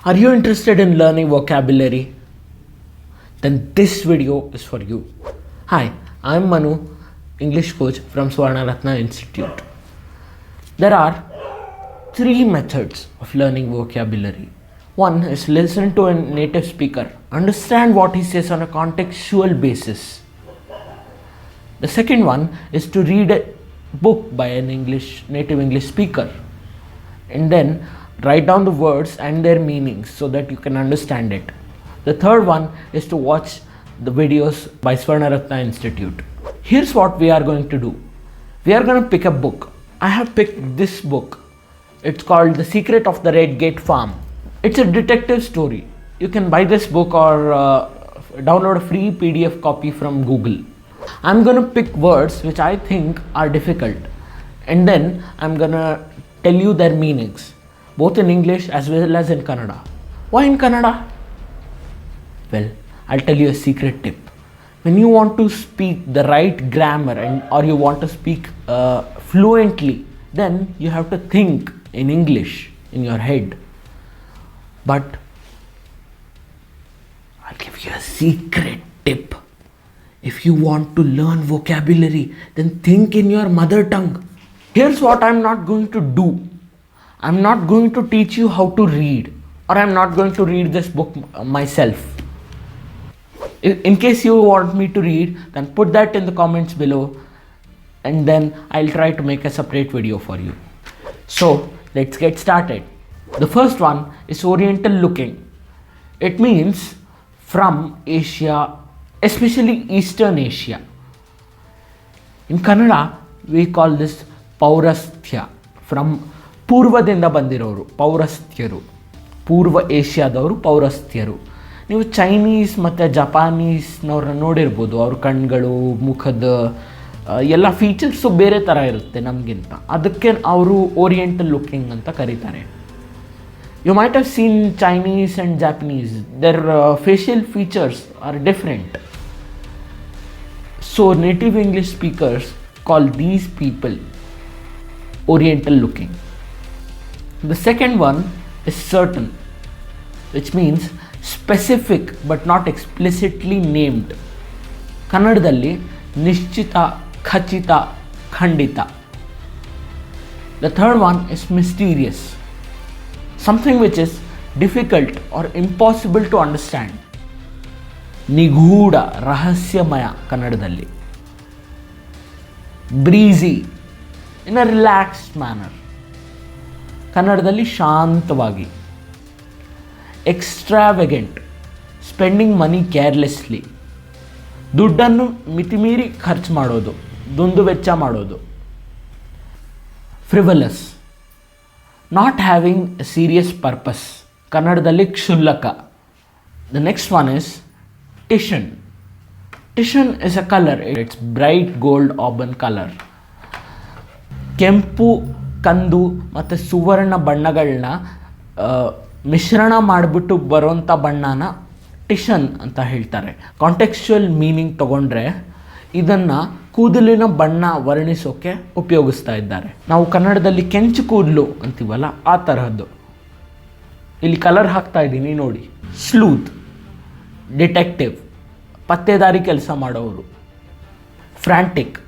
Are you interested in learning vocabulary? Then this video is for you. Hi, I'm Manu, English coach from Swarnaratna Institute. There are three methods of learning vocabulary. One is listen to a native speaker, understand what he says on a contextual basis. The second one is to read a book by an native English speaker and then write down the words and their meanings so that you can understand it. The third one is to watch the videos by Swarnaratna Institute. Here's what we are going to do. We are going to pick a book. I have picked this book. It's called The Secret of the Red Gate Farm. It's a detective story. You can buy this book or download a free PDF copy from Google. I'm going to pick words which I think are difficult and then I'm going to tell you their meanings, both in English as well as in Kannada. Why in Kannada? Well, I'll tell you a secret tip. When you want to speak the right grammar or you want to speak fluently, then you have to think in English in your head. But I'll give you a secret tip. If you want to learn vocabulary, then think in your mother tongue. Here's what I'm not going to do. I'm not going to teach you how to read, or I'm not going to read this book myself. In case you want me to read, then put that in the comments below and then I'll try to make a separate video for you. So let's get started. The first one is Oriental looking. It means from Asia, especially Eastern Asia. In Kannada, we call this Paurasthya. From ಪೂರ್ವದಿಂದ ಬಂದಿರೋರು ಪೌರಸ್ಥ್ಯರು, ಪೂರ್ವ ಏಷ್ಯಾದವರು ಪೌರಸ್ಥ್ಯರು. ನೀವು Chinese ಮತ್ತು ಜಪಾನೀಸ್ನವ್ರನ್ನ ನೋಡಿರ್ಬೋದು. ಅವ್ರ ಕಣ್ಗಳು, ಮುಖದ ಎಲ್ಲ features ಬೇರೆ ಥರ ಇರುತ್ತೆ ನಮಗಿಂತ. ಅದಕ್ಕೆ ಅವರು ಓರಿಯೆಂಟಲ್ ಲುಕಿಂಗ್ ಅಂತ ಕರೀತಾರೆ. You might have seen Chinese and Japanese, their facial features are different. So native English speakers call these people oriental looking. The second one is certain, which means specific but not explicitly named. ಕನ್ನಡದಲ್ಲಿ ನಿಶ್ಚಿತ, ಖಚಿತ, ಖಂಡಿತ. The third one is mysterious, something which is difficult or impossible to understand. ನಿಗೂಢ, ರಹಸ್ಯಮಯ ಕನ್ನಡದಲ್ಲಿ. Breezy, in a relaxed manner. ಕನ್ನಡದಲ್ಲಿ ಶಾಂತವಾಗಿ. ಎಕ್ಸ್ಟ್ರಾವೆಗೆಂಟ್, spending ಮನಿ ಕೇರ್ಲೆಸ್ಲಿ, ದುಡ್ಡನ್ನು ಮಿತಿಮೀರಿ ಖರ್ಚು ಮಾಡೋದು, ದುಂದು ವೆಚ್ಚ ಮಾಡೋದು. Frivolous, not having a serious purpose, ಕನ್ನಡದಲ್ಲಿ ಕ್ಷುಲ್ಲಕ. The next one is Titian. Titian is a colour, it's bright gold auburn colour. ಕೆಂಪು, ಕಂದು ಮತ್ತು ಸುವರ್ಣ ಬಣ್ಣಗಳನ್ನ ಮಿಶ್ರಣ ಮಾಡಿಬಿಟ್ಟು ಬರೋಂಥ ಬಣ್ಣನ ಟಿಷನ್ ಅಂತ ಹೇಳ್ತಾರೆ. ಕಾಂಟೆಕ್ಸ್ಚುಯಲ್ ಮೀನಿಂಗ್ ತಗೊಂಡ್ರೆ ಇದನ್ನು ಕೂದಲಿನ ಬಣ್ಣ ವರ್ಣಿಸೋಕ್ಕೆ ಉಪಯೋಗಿಸ್ತಾ ಇದ್ದಾರೆ. ನಾವು ಕನ್ನಡದಲ್ಲಿ ಕೆಂಚು ಕೂದಲು ಅಂತೀವಲ್ಲ, ಆ ತರಹದ್ದು. ಇಲ್ಲಿ ಕಲರ್ ಹಾಕ್ತಾ ಇದ್ದೀನಿ ನೋಡಿ. ಸ್ಲೂತ್, ಡಿಟೆಕ್ಟಿವ್, ಪತ್ತೇದಾರಿ ಕೆಲಸ ಮಾಡೋರು. ಫ್ರ್ಯಾಂಟಿಕ್,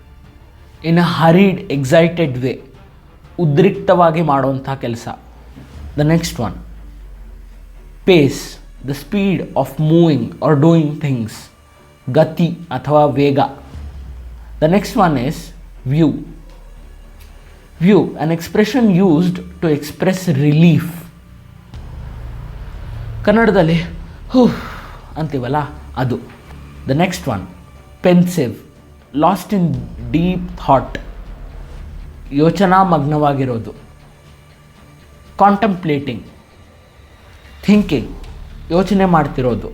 ಇನ್ ಅ ಹರಿಡ್ ಎಕ್ಸೈಟೆಡ್ ವೇ, ಉದ್ರಿಕ್ತವಾಗಿ ಮಾಡುವಂಥ ಕೆಲಸ. The next one pace, the speed of moving or doing things, ಗತಿ ಅಥವಾ ವೇಗ. The next one is phew. Phew, an expression used to express relief. ಕನ್ನಡದಲ್ಲಿ ಹೂ ಅಂತೀವಲ್ಲ ಅದು. The next one pensive, lost in deep thought, ಯೋಚನಾ ಮಗ್ನವಾಗಿರೋದು. Contemplating, thinking, ಯೋಚನೆ ಮಾಡ್ತಿರೋದು.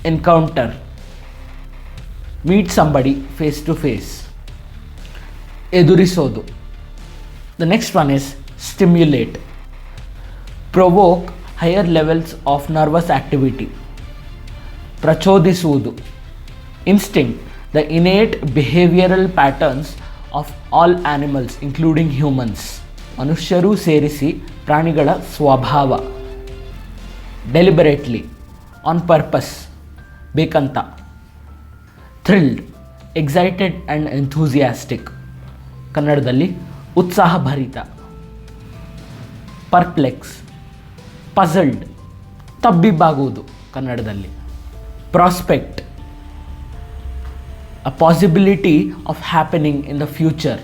Encounter, meet somebody face to face, ಎದುರಿಸೋದು. The next one is stimulate, provoke higher levels of nervous activity, ಪ್ರಚೋದಿಸುವುದು. Instinct, the innate behavioral patterns of all animals including humans. ಮನುಷ್ಯರೂ ಸೇರಿಸಿ ಪ್ರಾಣಿಗಳ ಸ್ವಭಾವ. ಡೆಲಿಬರೇಟ್ಲಿ, ಆನ್ ಪರ್ಪಸ್, ಬೇಕಂತ. Thrilled, excited and enthusiastic, ಕನ್ನಡದಲ್ಲಿ ಉತ್ಸಾಹಭರಿತ. Perplex, puzzled, ತಬ್ಬಿಬ್ಬಾಗುವುದು, ಕನ್ನಡದಲ್ಲಿ. Prospect, a possibility of happening in the future,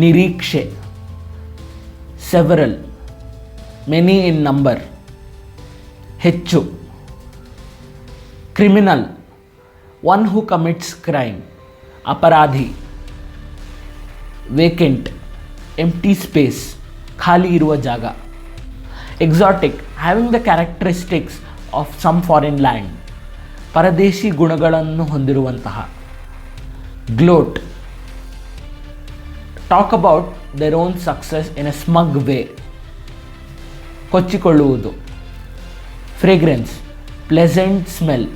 ನಿರೀಕ್ಷೆ. ಸೆವರಲ್, ಮೆನಿ ಇನ್ ನಂಬರ್, ಹೆಚ್ಚು. Criminal, one who commits crime, ಅಪರಾಧಿ. ವೇಕೆಂಟ್, ಎಂಪ್ಟಿ ಸ್ಪೇಸ್, ಖಾಲಿ ಇರುವ ಜಾಗ. Exotic, having the characteristics of some foreign land, ಪರದೇಶಿ ಗುಣಗಳನ್ನು ಹೊಂದಿರುವಂತಹ. Gloat, talk about their own success in A ಸ್ಮಗ್ way, ಕೊಚ್ಚಿಕೊಳ್ಳುವುದು. ಫ್ರೇಗ್ರೆನ್ಸ್, ಪ್ಲೆಸೆಂಟ್ ಸ್ಮೆಲ್,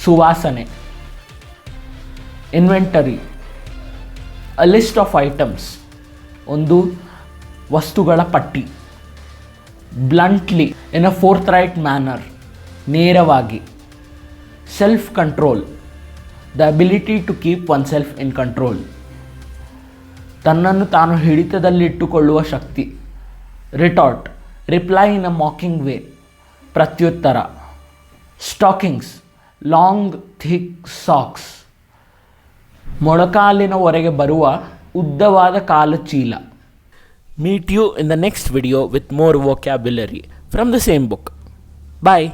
ಸುವಾಸನೆ. Inventory, a list of items, ಒಂದು ವಸ್ತುಗಳ ಪಟ್ಟಿ. Bluntly, in a forthright manner, ನೇರವಾಗಿ. Self control, the ability to keep oneself in control, ತನ್ನನ್ನು ತಾನು ಹಿಡಿತದಲ್ಲಿಟ್ಟುಕೊಳ್ಳುವ ಶಕ್ತಿ. Retort, reply in a mocking way, ಪ್ರತ್ಯುತ್ತರ. ಸ್ಟಾಕಿಂಗ್ಸ್, ಲಾಂಗ್ ಥಿಕ್ ಸಾಕ್ಸ್, ಮೊಳಕಾಲಿನವರೆಗೆ ಬರುವ ಉದ್ದವಾದ ಕಾಲು ಚೀಲ. Meet you in the next video with more vocabulary from the same book. Bye.